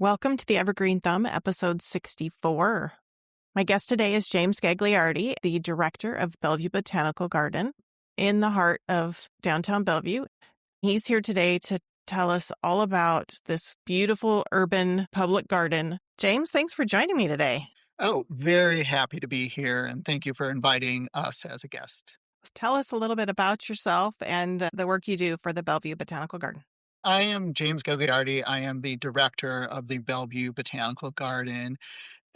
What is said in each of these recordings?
Welcome to the Evergreen Thumb, episode 64. My guest today is James Gagliardi, the director of Bellevue Botanical Garden in the heart of downtown Bellevue. He's here today to tell us all about this beautiful urban public garden. James, thanks for joining me today. Oh, very happy to be here, and thank you for inviting us as a guest. Tell us a little bit about yourself and the work you do for the Bellevue Botanical Garden. I am James Gagliardi. I am the director of the Bellevue Botanical Garden,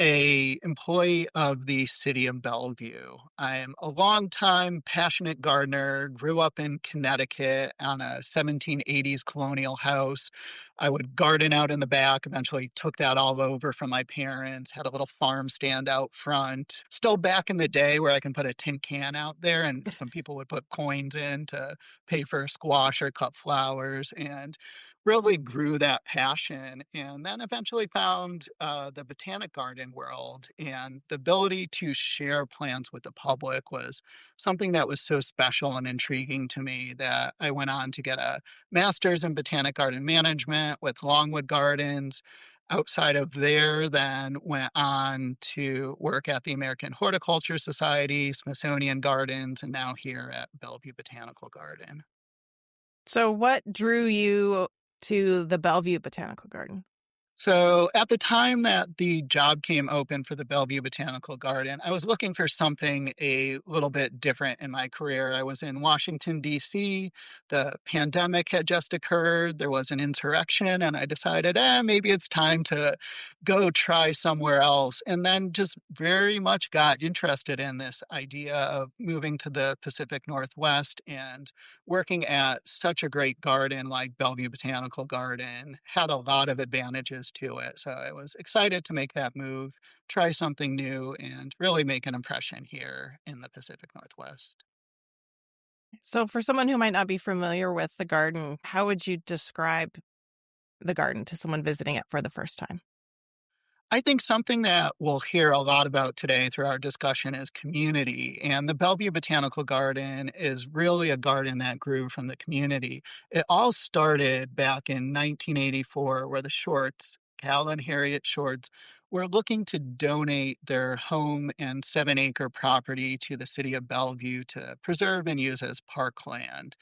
a employee of the city of Bellevue. I am a longtime passionate gardener, grew up in Connecticut on a 1780s colonial house. I would garden out in the back, eventually took that all over from my parents, had a little farm stand out front. Still back in the day where I can put a tin can out there and some people would put coins in to pay for squash or cut flowers, and really grew that passion, and then eventually found the botanic garden world, and the ability to share plants with the public was something that was so special and intriguing to me that I went on to get a master's in botanic garden management with Longwood Gardens. Outside of there, then went on to work at the American Horticulture Society, Smithsonian Gardens, and now here at Bellevue Botanical Garden. So what drew you to the Bellevue Botanical Garden? So at the time that the job came open for the Bellevue Botanical Garden, I was looking for something a little bit different in my career. I was in Washington, D.C. The pandemic had just occurred. There was an insurrection, and I decided, maybe it's time to go try somewhere else. And then just very much got interested in this idea of moving to the Pacific Northwest, and working at such a great garden like Bellevue Botanical Garden had a lot of advantages to it. So I was excited to make that move, try something new, and really make an impression here in the Pacific Northwest. So for someone who might not be familiar with the garden, how would you describe the garden to someone visiting it for the first time? I think something that we'll hear a lot about today through our discussion is community. And the Bellevue Botanical Garden is really a garden that grew from the community. It all started back in 1984, where the Shorts, Cal and Harriet Shorts, were looking to donate their home and 7-acre property to the city of Bellevue to preserve and use as parkland.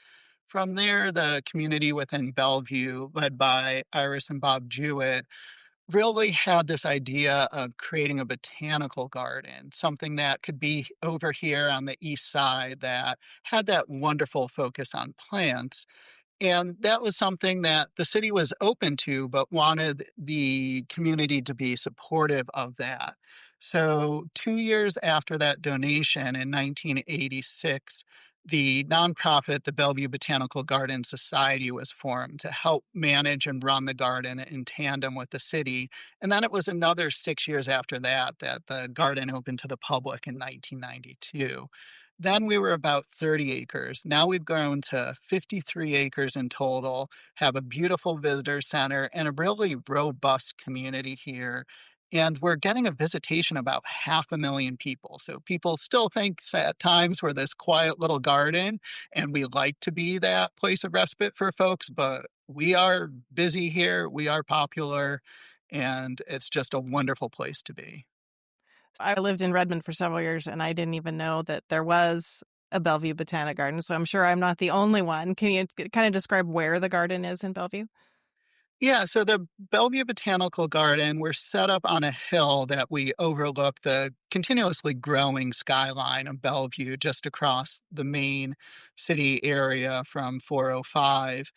From there, the community within Bellevue, led by Iris and Bob Jewett, really had this idea of creating a botanical garden, something that could be over here on the east side that had that wonderful focus on plants. And that was something that the city was open to, but wanted the community to be supportive of that. So 2 years after that donation in 1986, the nonprofit, the Bellevue Botanical Garden Society, was formed to help manage and run the garden in tandem with the city. And then it was another 6 years after that that the garden opened to the public in 1992. Then we were about 30 acres. Now we've grown to 53 acres in total, have a beautiful visitor center, and a really robust community here. And we're getting a visitation about 500,000 people. So people still think at times we're this quiet little garden, and we like to be that place of respite for folks, but we are busy here, we are popular, and it's just a wonderful place to be. I lived in Redmond for several years, and I didn't even know that there was a Bellevue Botanic Garden, so I'm sure I'm not the only one. Can you kind of describe where the garden is in Bellevue? Yeah, so the Bellevue Botanical Garden, we're set up on a hill that we overlook the continuously growing skyline of Bellevue just across the main city area from 405.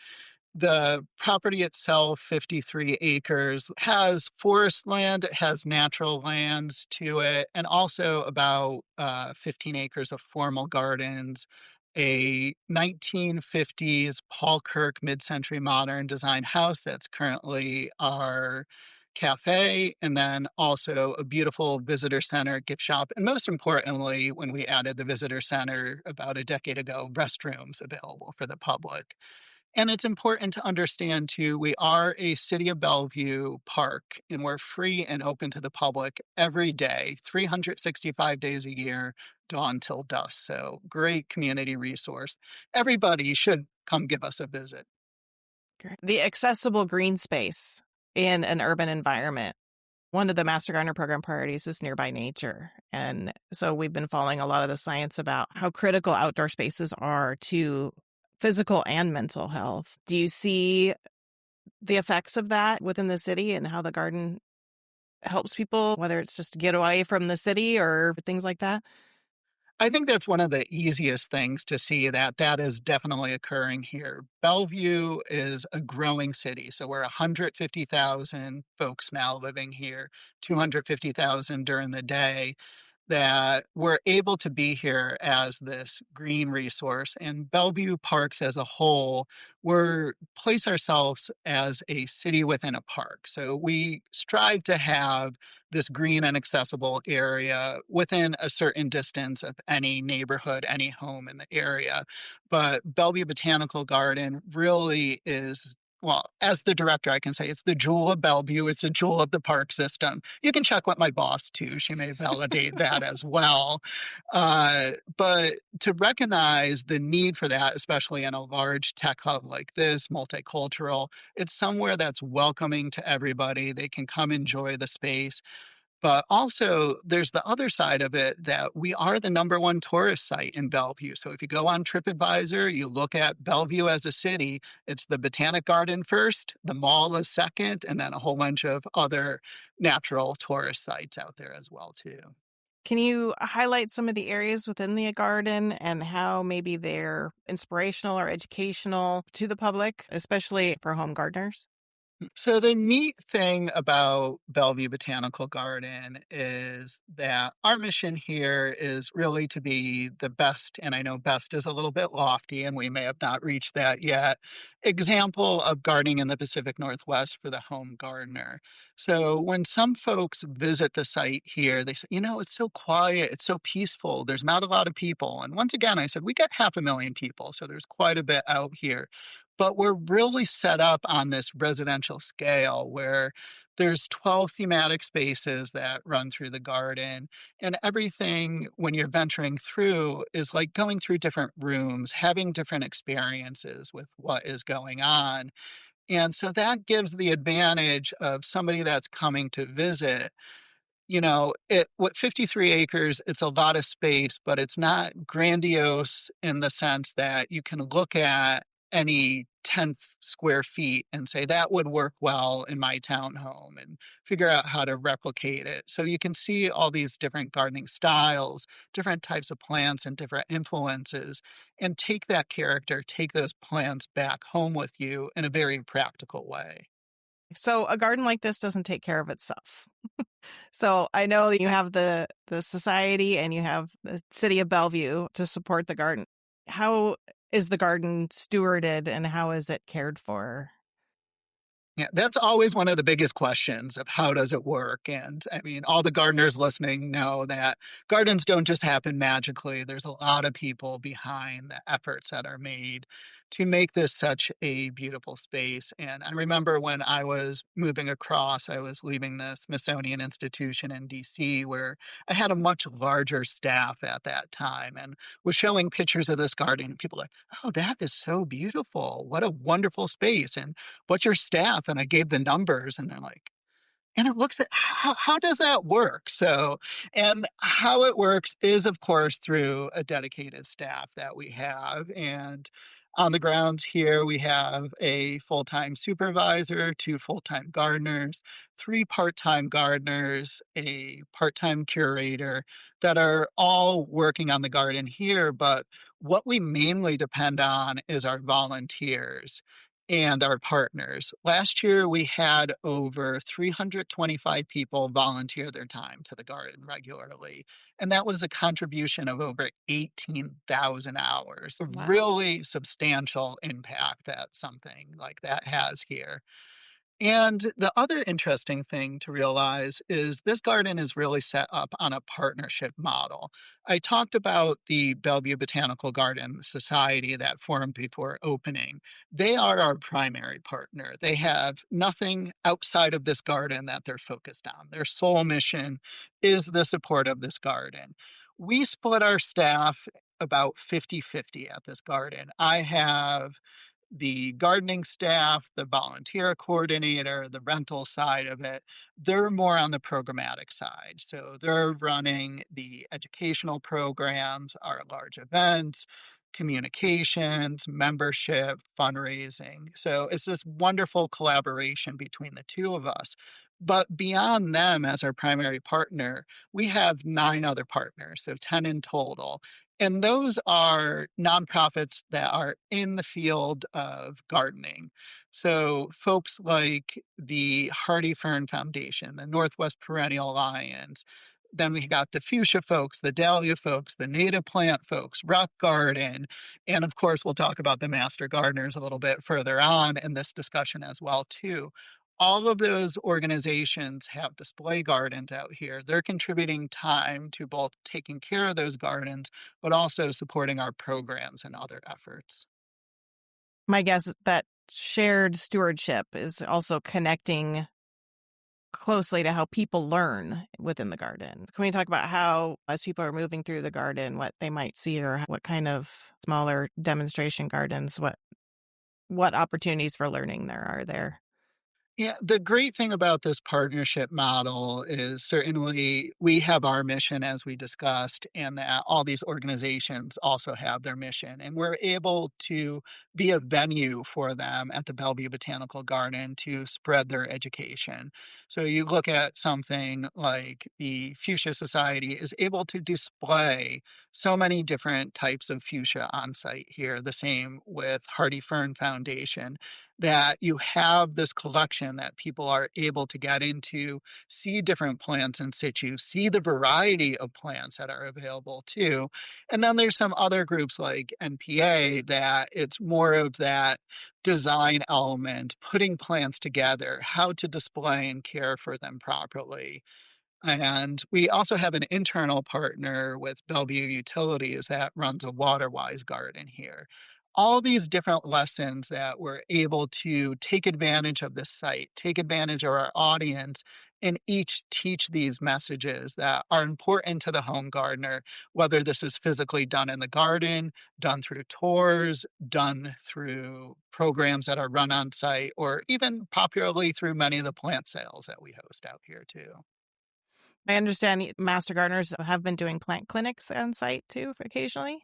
The property itself, 53 acres, has forest land, it has natural lands to it, and also about 15 acres of formal gardens, a 1950s Paul Kirk mid-century modern design house that's currently our cafe, and then also a beautiful visitor center, gift shop, and most importantly, when we added the visitor center about a decade ago, restrooms available for the public. And it's important to understand, too, we are a City of Bellevue park, and we're free and open to the public every day, 365 days a year, dawn till dusk. So great community resource. Everybody should come give us a visit. The accessible green space in an urban environment. One of the Master Gardener Program priorities is nearby nature. And so we've been following a lot of the science about how critical outdoor spaces are to physical and mental health. Do you see the effects of that within the city and how the garden helps people, whether it's just to get away from the city or things like that? I think that's one of the easiest things to see that that is definitely occurring here. Bellevue is a growing city. So we're 150,000 folks now living here, 250,000 during the day, that we're able to be here as this green resource. And Bellevue Parks as a whole, we're place ourselves as a city within a park. So we strive to have this green and accessible area within a certain distance of any neighborhood, any home in the area. But Bellevue Botanical Garden really is, well, as the director, I can say it's the jewel of Bellevue. It's a jewel of the park system. You can check with my boss too. She may validate that as well. But to recognize the need for that, especially in a large tech hub like this, multicultural, it's somewhere that's welcoming to everybody. They can come enjoy the space. But also, there's the other side of it that we are the number one tourist site in Bellevue. So if you go on TripAdvisor, you look at Bellevue as a city, it's the Botanic Garden first, the mall is second, and then a whole bunch of other natural tourist sites out there as well, too. Can you highlight some of the areas within the garden and how maybe they're inspirational or educational to the public, especially for home gardeners? So the neat thing about Bellevue Botanical Garden is that our mission here is really to be the best, and I know best is a little bit lofty, and we may have not reached that yet, example of gardening in the Pacific Northwest for the home gardener. So when some folks visit the site here, they say, it's so quiet, it's so peaceful, there's not a lot of people. And once again, I said, we get 500,000 people, so there's quite a bit out here. But we're really set up on this residential scale where there's 12 thematic spaces that run through the garden. And everything, when you're venturing through, is like going through different rooms, having different experiences with what is going on. And so that gives the advantage of somebody that's coming to visit. It with 53 acres, it's a lot of space, but it's not grandiose in the sense that you can look at any 10 square feet and say that would work well in my townhome and figure out how to replicate it. So you can see all these different gardening styles, different types of plants and different influences, and take that character, take those plants back home with you in a very practical way. So a garden like this doesn't take care of itself. So I know that you have the society and you have the city of Bellevue to support the garden. How is the garden stewarded and how is it cared for? Yeah, that's always one of the biggest questions of how does it work? And I mean, all the gardeners listening know that gardens don't just happen magically. There's a lot of people behind the efforts that are made to make this such a beautiful space. And I remember when I was moving across, I was leaving the Smithsonian Institution in DC, where I had a much larger staff at that time and was showing pictures of this garden. People were like, oh, that is so beautiful. What a wonderful space. And what's your staff? And I gave the numbers and they're like, and it looks at how does that work? So, and how it works is, of course, through a dedicated staff that we have. And on the grounds here, we have a full-time supervisor, 2 full-time gardeners, 3 part-time gardeners, a part-time curator that are all working on the garden here. But what we mainly depend on is our volunteers and our partners. Last year, we had over 325 people volunteer their time to the garden regularly. And that was a contribution of over 18,000 hours. A Wow. really substantial impact that something like that has here. And the other interesting thing to realize is this garden is really set up on a partnership model. I talked about the Bellevue Botanical Garden Society that formed before opening. They are our primary partner. They have nothing outside of this garden that they're focused on. Their sole mission is the support of this garden. We split our staff about 50-50 at this garden. I have the gardening staff, the volunteer coordinator, the rental side of it, they're more on the programmatic side. So they're running the educational programs, our large events, communications, membership, fundraising. So it's this wonderful collaboration between the two of us. But beyond them as our primary partner, we have 9 other partners, so 10 in total. And those are nonprofits that are in the field of gardening. So folks like the Hardy Fern Foundation, the Northwest Perennial Alliance, then we got the fuchsia folks, the dahlia folks, the native plant folks, rock garden, and of course we'll talk about the master gardeners a little bit further on in this discussion as well too. All of those organizations have display gardens out here. They're contributing time to both taking care of those gardens, but also supporting our programs and other efforts. My guess is that shared stewardship is also connecting closely to how people learn within the garden. Can we talk about how, as people are moving through the garden, what they might see, or what kind of smaller demonstration gardens, what opportunities for learning there are there? Yeah, the great thing about this partnership model is certainly we have our mission, as we discussed, and that all these organizations also have their mission. And we're able to be a venue for them at the Bellevue Botanical Garden to spread their education. So you look at something like the Fuchsia Society is able to display so many different types of fuchsia on site here. The same with Hardy Fern Foundation, that you have this collection that people are able to get into, see different plants in situ, see the variety of plants that are available too. And then there's some other groups like NPA that it's more of that design element, putting plants together, how to display and care for them properly. And we also have an internal partner with Bellevue Utilities that runs a water-wise garden here. All these different lessons that we're able to take advantage of this site, take advantage of our audience, and each teach these messages that are important to the home gardener, whether this is physically done in the garden, done through tours, done through programs that are run on site, or even popularly through many of the plant sales that we host out here too. I understand master gardeners have been doing plant clinics on site too occasionally.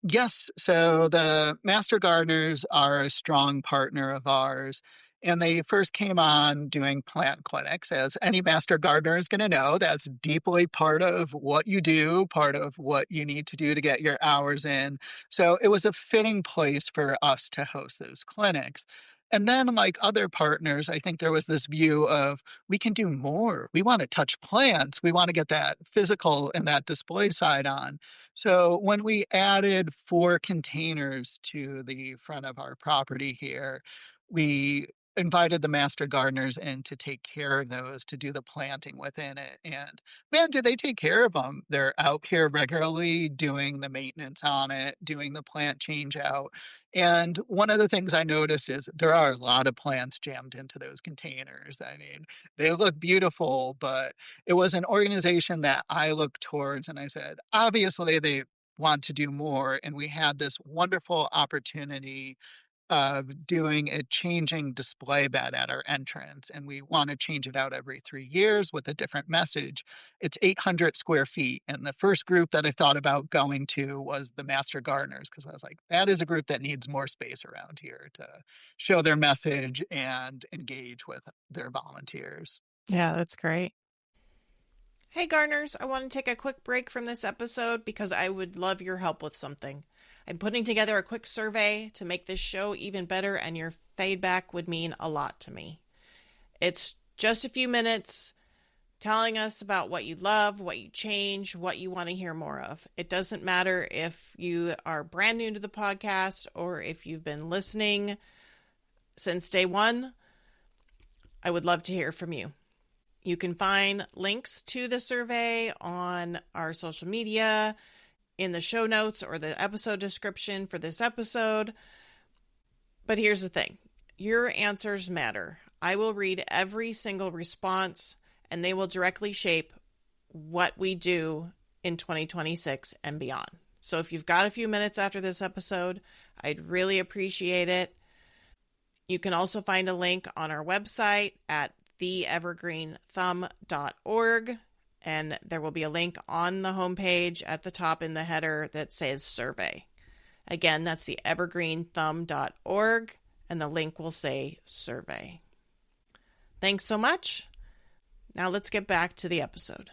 Yes. So the Master Gardeners are a strong partner of ours. And they first came on doing plant clinics. As any Master Gardener is going to know, that's deeply part of what you do, part of what you need to do to get your hours in. So it was a fitting place for us to host those clinics. And then, like other partners, I think there was this view of we can do more. We want to touch plants. We want to get that physical and that display side on. So when we added 4 containers to the front of our property here, we invited the master gardeners in to take care of those, to do the planting within it. And man, do they take care of them. They're out here regularly doing the maintenance on it, doing the plant change out. And one of the things I noticed is there are a lot of plants jammed into those containers. I mean, they look beautiful, but it was an organization that I looked towards and I said, obviously they want to do more. And we had this wonderful opportunity of doing a changing display bed at our entrance. And we want to change it out every 3 years with a different message. It's 800 square feet. And the first group that I thought about going to was the Master Gardeners, because I was like, that is a group that needs more space around here to show their message and engage with their volunteers. Yeah, that's great. Hey, gardeners, I want to take a quick break from this episode because I would love your help with something. I'm putting together a quick survey to make this show even better, and your feedback would mean a lot to me. It's just a few minutes telling us about what you love, what you change, what you want to hear more of. It doesn't matter if you are brand new to the podcast or if you've been listening since day one. I would love to hear from you. You can find links to the survey on our social media, in the show notes or the episode description for this episode. But here's the thing. Your answers matter. I will read every single response, and they will directly shape what we do in 2026 and beyond. So if you've got a few minutes after this episode, I'd really appreciate it. You can also find a link on our website at theevergreenthumb.org, and there will be a link on the homepage at the top in the header that says survey. Again, that's the evergreenthumb.org, and the link will say survey. Thanks so much. Now let's get back to the episode.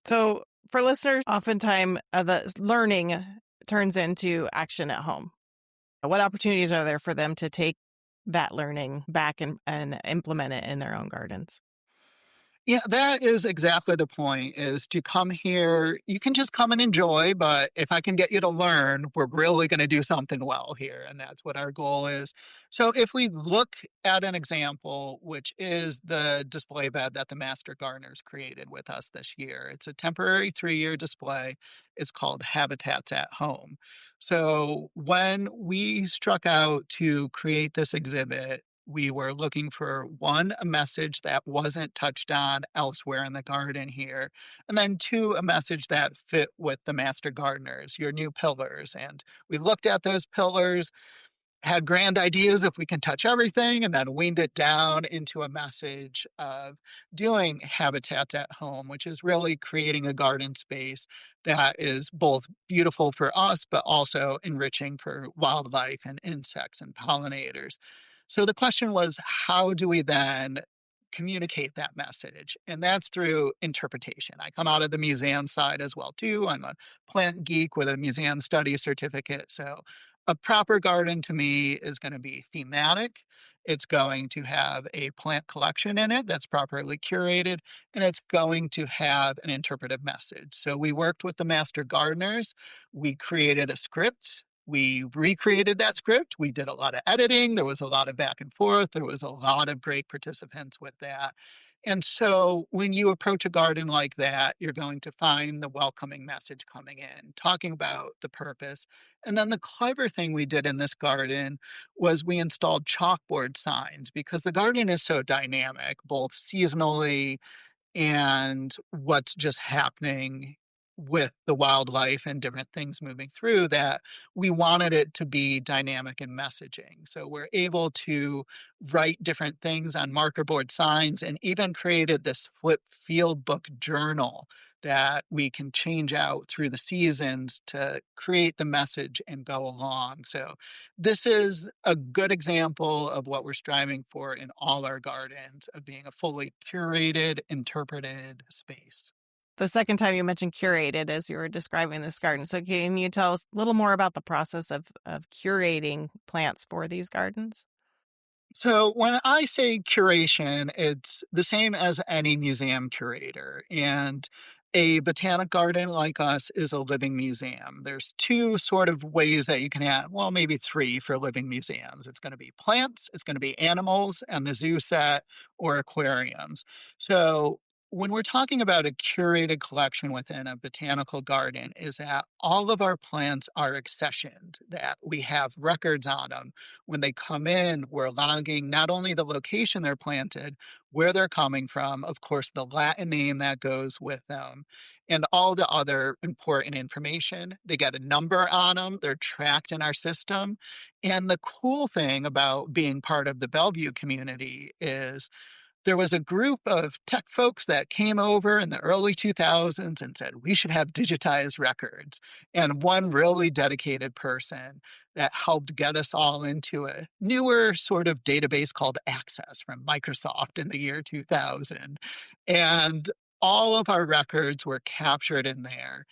So for listeners, oftentimes the learning turns into action at home. What opportunities are there for them to take that learning back and implement it in their own gardens? Yeah, that is exactly the point, is to come here. You can just come and enjoy, but if I can get you to learn, we're really going to do something well here. And that's what our goal is. So if we look at an example, which is the display bed that the Master Gardeners created with us this year, it's a temporary 3-year display. It's called Habitats at Home. So when we struck out to create this exhibit, we were looking for one, a message that wasn't touched on elsewhere in the garden here, and then two, a message that fit with the Master Gardeners, your new pillars. And we looked at those pillars, had grand ideas if we can touch everything, and then weaned it down into a message of doing habitats at home, which is really creating a garden space that is both beautiful for us, but also enriching for wildlife and insects and pollinators. So the question was, how do we then communicate that message? And that's through interpretation. I come out of the museum side as well, too. I'm a plant geek with a museum studies certificate. So a proper garden to me is going to be thematic. It's going to have a plant collection in it that's properly curated, and it's going to have an interpretive message. So we worked with the Master Gardeners. We created a script. We recreated that script. We did a lot of editing. There was a lot of back and forth. There was a lot of great participants with that. And so when you approach a garden like that, you're going to find the welcoming message coming in, talking about the purpose. And then the clever thing we did in this garden was we installed chalkboard signs, because the garden is so dynamic, both seasonally and what's just happening with the wildlife and different things moving through, that we wanted it to be dynamic in messaging. So we're able to write different things on marker board signs, and even created this flip field book journal that we can change out through the seasons to create the message and go along. So this is a good example of what we're striving for in all our gardens, of being a fully curated, interpreted space. The second time you mentioned curated as you were describing this garden. So can you tell us a little more about the process of curating plants for these gardens? So when I say curation, it's the same as any museum curator. And a botanic garden like us is a living museum. There's two sort of ways that you can have, well, maybe three for living museums. It's going to be plants, it's going to be animals, and the zoo set or aquariums. So when we're talking about a curated collection within a botanical garden, is that all of our plants are accessioned, that we have records on them. When they come in, we're logging not only the location they're planted, where they're coming from, of course, the Latin name that goes with them, and all the other important information. They get a number on them, they're tracked in our system. And the cool thing about being part of the Bellevue community is there was a group of tech folks that came over in the early 2000s and said, we should have digitized records. And one really dedicated person that helped get us all into a newer sort of database called Access from Microsoft in the year 2000. And all of our records were captured in there.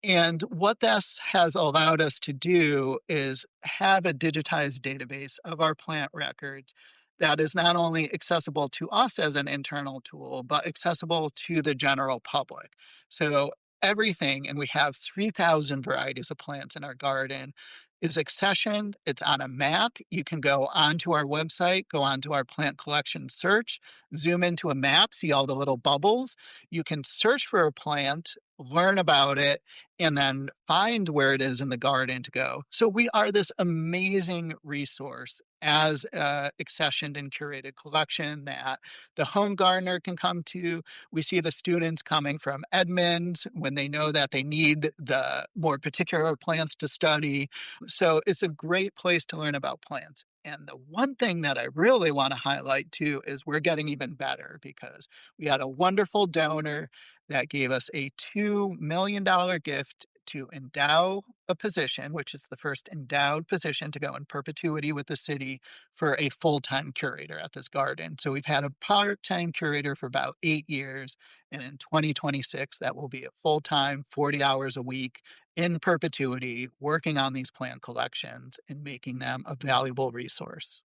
And what this has allowed us to do is have a digitized database of our plant records that is not only accessible to us as an internal tool, but accessible to the general public. So everything, and we have 3,000 varieties of plants in our garden, is accessioned. It's on a map. You can go onto our website, go onto our plant collection search, zoom into a map, see all the little bubbles. You can search for a plant, learn about it, and then find where it is in the garden to go. So we are this amazing resource as a accessioned and curated collection that the home gardener can come to. We see the students coming from Edmonds when they know that they need the more particular plants to study. So it's a great place to learn about plants. And the one thing that I really want to highlight too is we're getting even better because we had a wonderful donor that gave us a $2 million gift to endow a position, which is the first endowed position to go in perpetuity with the city for a full-time curator at this garden. So we've had a part-time curator for about 8 years. And in 2026, that will be a full-time, 40 hours a week in perpetuity, working on these plant collections and making them a valuable resource.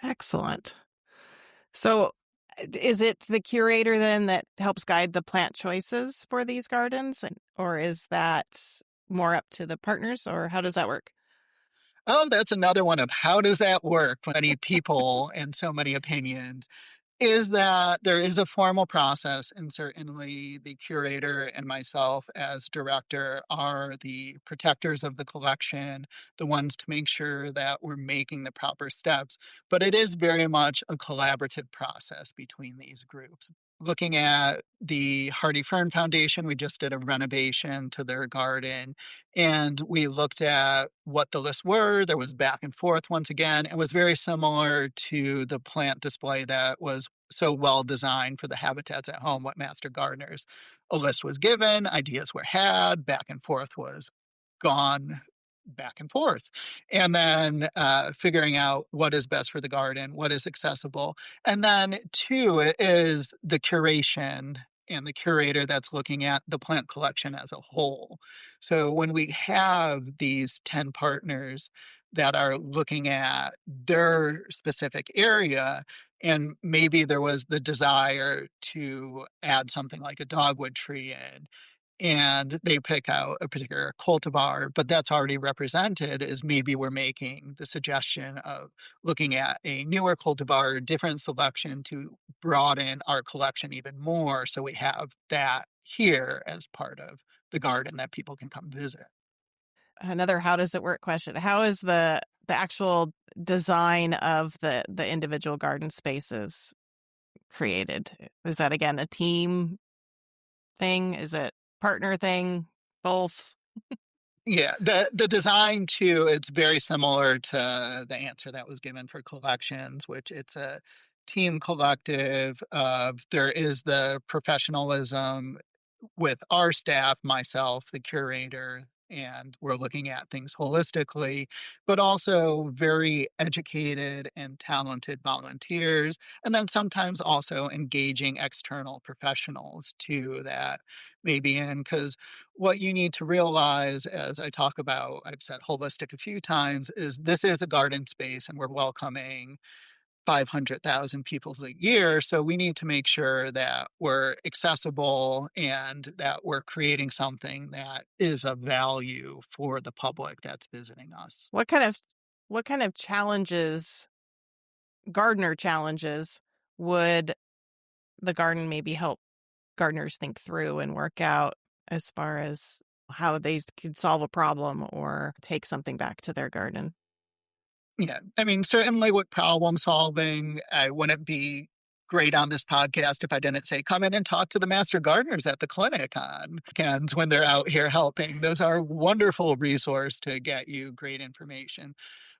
Excellent. So, is it the curator then that helps guide the plant choices for these gardens? Or is that more up to the partners, or how does that work? Oh, that's another one of how does that work? Many people and so many opinions. Is that there is a formal process, and certainly the curator and myself as director are the protectors of the collection, the ones to make sure that we're making the proper steps. But it is very much a collaborative process between these groups. Looking at the Hardy Fern Foundation, we just did a renovation to their garden, and we looked at what the lists were. There was back and forth once again. It was very similar to the plant display that was so well designed for the habitats at home, what Master Gardeners. A list was given, ideas were had, back and forth was gone back and forth. And then figuring out what is best for the garden, what is accessible. And then, two, it is the curation and the curator that's looking at the plant collection as a whole. So when we have these 10 partners that are looking at their specific area, and maybe there was the desire to add something like a dogwood tree in, and they pick out a particular cultivar, but that's already represented as maybe we're making the suggestion of looking at a newer cultivar, different selection to broaden our collection even more. So we have that here as part of the garden that people can come visit. Another how does it work question. How is the actual design of the individual garden spaces created? Is that again a team thing? Is it partner thing? Both? Yeah, the design too, it's very similar to the answer that was given for collections, which it's a team collective of there is the professionalism with our staff, myself, the curator, and we're looking at things holistically, but also very educated and talented volunteers. And then sometimes also engaging external professionals too, that maybe in, because what you need to realize as I talk about, I've said holistic a few times, is this is a garden space and we're welcoming 500,000 people a year. So we need to make sure that we're accessible and that we're creating something that is of value for the public that's visiting us. What kind of challenges, gardener challenges, would the garden maybe help gardeners think through and work out as far as how they could solve a problem or take something back to their garden? Yeah. I mean, certainly with problem solving, I wouldn't be great on this podcast if I didn't say, come in and talk to the master gardeners at the clinic on weekends when they're out here helping. Those are a wonderful resource to get you great information.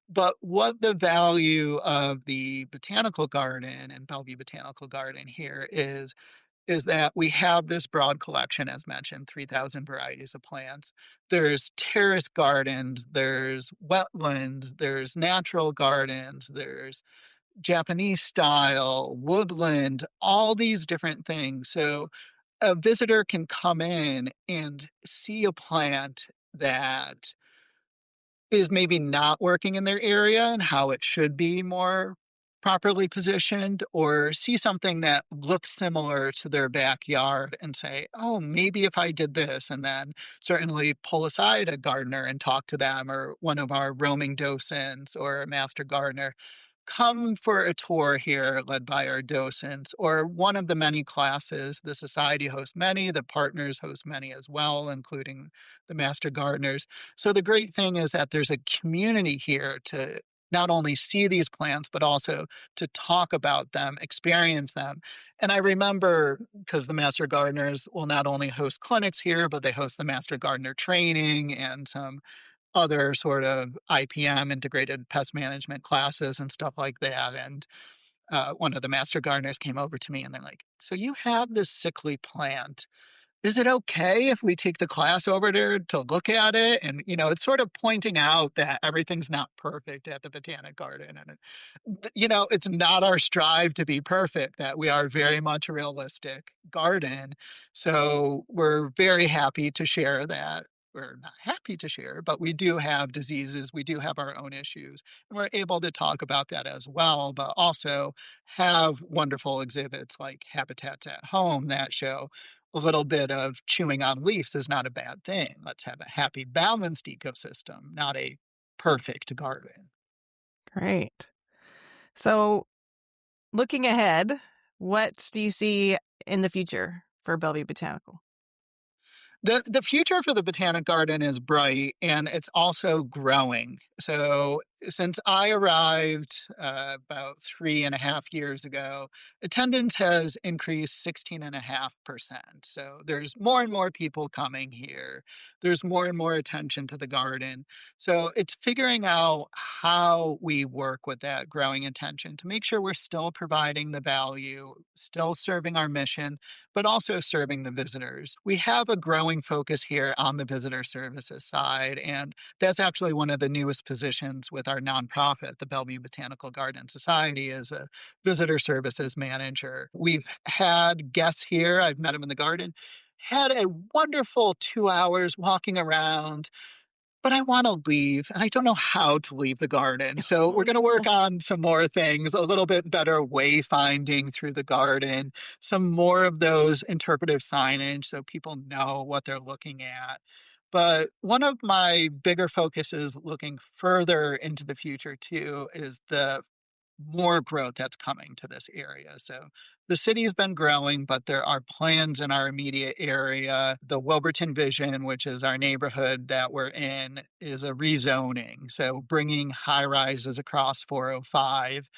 But what the value of the botanical garden and Bellevue Botanical Garden here is that we have this broad collection, as mentioned, 3,000 varieties of plants. There's terrace gardens, there's wetlands, there's natural gardens, there's Japanese style, woodland, all these different things. So a visitor can come in and see a plant that is maybe not working in their area and how it should be more properly positioned, or see something that looks similar to their backyard and say, oh, maybe if I did this, and then certainly pull aside a gardener and talk to them, or one of our roaming docents or a master gardener. Come for a tour here led by our docents, or one of the many classes. The society hosts many, the partners host many as well, including the master gardeners. So the great thing is that there's a community here to not only see these plants, but also to talk about them, experience them. And I remember, because the master gardeners will not only host clinics here, but they host the master gardener training and some other sort of IPM, integrated pest management classes and stuff like that. And one of the master gardeners came over to me and they're like, "So you have this sickly plant. Is it okay if we take the class over there to look at it?" And, it's sort of pointing out that everything's not perfect at the Botanic Garden. And, it's not our strive to be perfect, that we are very much a realistic garden. So we're very happy to share that. We're not happy to share, but we do have diseases. We do have our own issues. And we're able to talk about that as well, but also have wonderful exhibits like Habitats at Home that show a little bit of chewing on leaves is not a bad thing. Let's have a happy, balanced ecosystem, not a perfect garden. Great. So, looking ahead, what do you see in the future for Bellevue Botanical? The future for the Botanic Garden is bright and it's also growing. So since I arrived about 3.5 years ago, attendance has increased 16.5%. So there's more and more people coming here. There's more and more attention to the garden. So it's figuring out how we work with that growing attention to make sure we're still providing the value, still serving our mission, but also serving the visitors. We have a growing focus here on the visitor services side, and that's actually one of the newest positions with our nonprofit, the Bellevue Botanical Garden Society, as a visitor services manager. We've had guests here. I've met them in the garden. Had a wonderful 2 hours walking around, but I want to leave and I don't know how to leave the garden. So Oh, we're going to no. work on some more things, a little bit better wayfinding through the garden, some more of those interpretive signage so people know what they're looking at. But one of my bigger focuses looking further into the future too is the more growth that's coming to this area. So the city's been growing, but there are plans in our immediate area. The Wilburton Vision, which is our neighborhood that we're in, is a rezoning. So bringing high rises across 405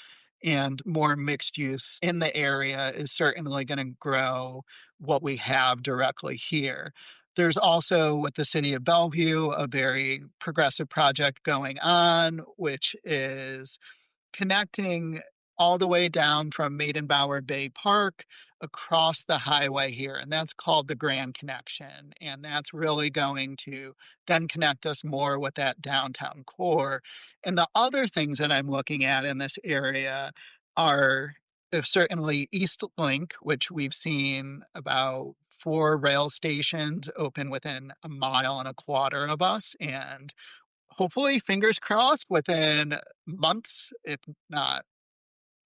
and more mixed use in the area is certainly going to grow what we have directly here. There's also, with the city of Bellevue, a very progressive project going on, which is connecting all the way down from Maidenbower Bay Park across the highway here. And that's called the Grand Connection. And that's really going to then connect us more with that downtown core. And the other things that I'm looking at in this area are certainly East Link, which we've seen about 4 rail stations open within a mile and a quarter of us. And hopefully, fingers crossed, within months, if not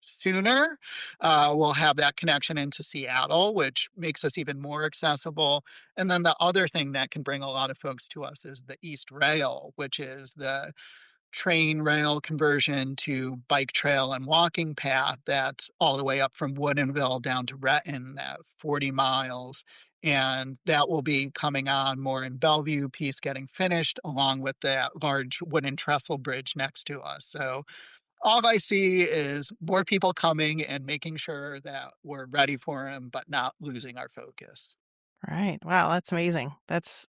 sooner, we'll have that connection into Seattle, which makes us even more accessible. And then the other thing that can bring a lot of folks to us is the East Rail, which is the train rail conversion to bike trail and walking path that's all the way up from Woodinville down to Renton, that 40 miles. And that will be coming on more in Bellevue, piece getting finished, along with that large wooden trestle bridge next to us. So all I see is more people coming and making sure that we're ready for them, but not losing our focus. Right. Wow, that's amazing. That's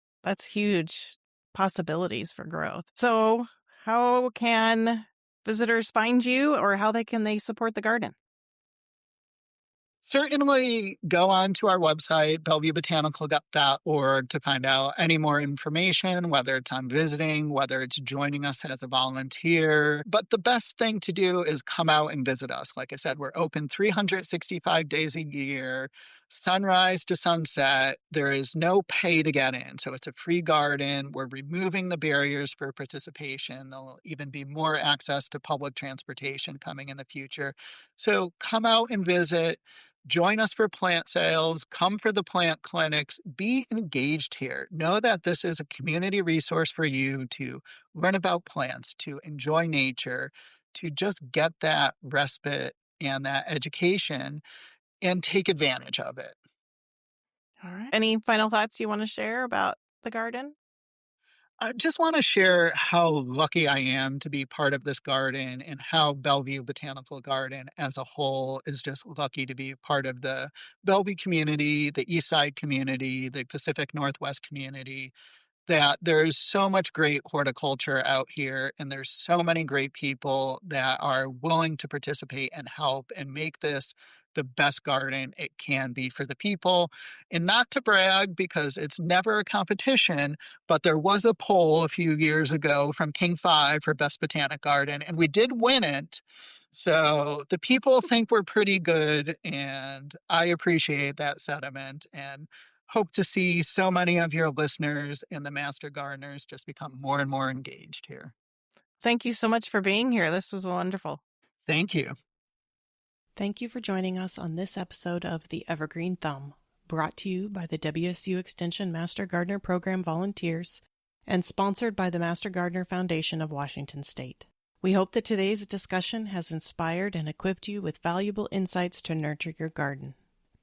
huge possibilities for growth. So, how can visitors find you or how can they support the garden? Certainly go on to our website, bellevuebotanical.org, to find out any more information, whether it's on visiting, whether it's joining us as a volunteer. But the best thing to do is come out and visit us. Like I said, we're open 365 days a year, sunrise to sunset. There is no pay to get in. So it's a free garden. We're removing the barriers for participation. There'll even be more access to public transportation coming in the future. So come out and visit. Join us for plant sales, come for the plant clinics, be engaged here. Know that this is a community resource for you to learn about plants, to enjoy nature, to just get that respite and that education and take advantage of it. All right. Any final thoughts you want to share about the garden? I just want to share how lucky I am to be part of this garden and how Bellevue Botanical Garden as a whole is just lucky to be part of the Bellevue community, the East Side community, the Pacific Northwest community. that there's so much great horticulture out here, and there's so many great people that are willing to participate and help and make this the best garden it can be for the people. And not to brag, because it's never a competition, but there was a poll a few years ago from King 5 for Best Botanic Garden, and we did win it. So the people think we're pretty good, and I appreciate that sentiment and hope to see so many of your listeners and the master gardeners just become more and more engaged here. Thank you so much for being here. This was wonderful. Thank you. Thank you for joining us on this episode of the Evergreen Thumb, brought to you by the WSU Extension Master Gardener Program volunteers and sponsored by the Master Gardener Foundation of Washington State. We hope that today's discussion has inspired and equipped you with valuable insights to nurture your garden.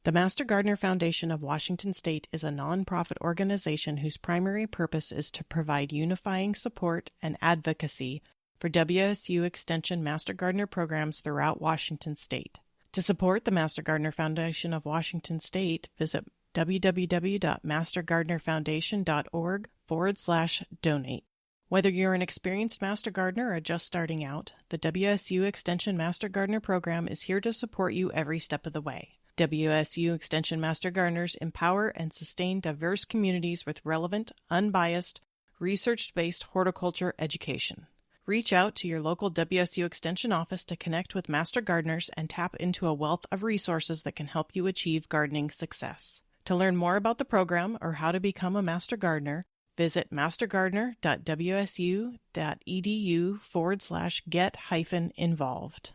The Master Gardener Foundation of Washington State is a nonprofit organization whose primary purpose is to provide unifying support and advocacy for WSU Extension Master Gardener programs throughout Washington State. To support the Master Gardener Foundation of Washington State, visit www.mastergardenerfoundation.org/donate. Whether you're an experienced master gardener or just starting out, the WSU Extension Master Gardener program is here to support you every step of the way. WSU Extension Master Gardeners empower and sustain diverse communities with relevant, unbiased, research-based horticulture education. Reach out to your local WSU Extension office to connect with master gardeners and tap into a wealth of resources that can help you achieve gardening success. To learn more about the program or how to become a master gardener, visit mastergardener.wsu.edu/get-involved.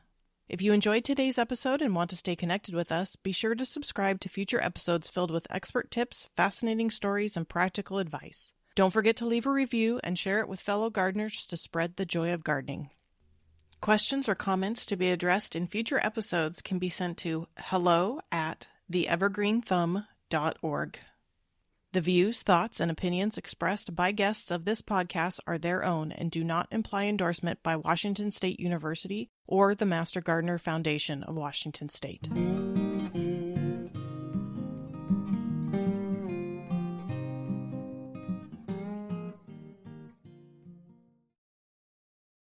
If you enjoyed today's episode and want to stay connected with us, be sure to subscribe to future episodes filled with expert tips, fascinating stories, and practical advice. Don't forget to leave a review and share it with fellow gardeners to spread the joy of gardening. Questions or comments to be addressed in future episodes can be sent to hello@theevergreenthumb.org. The views, thoughts, and opinions expressed by guests of this podcast are their own and do not imply endorsement by Washington State University or the Master Gardener Foundation of Washington State.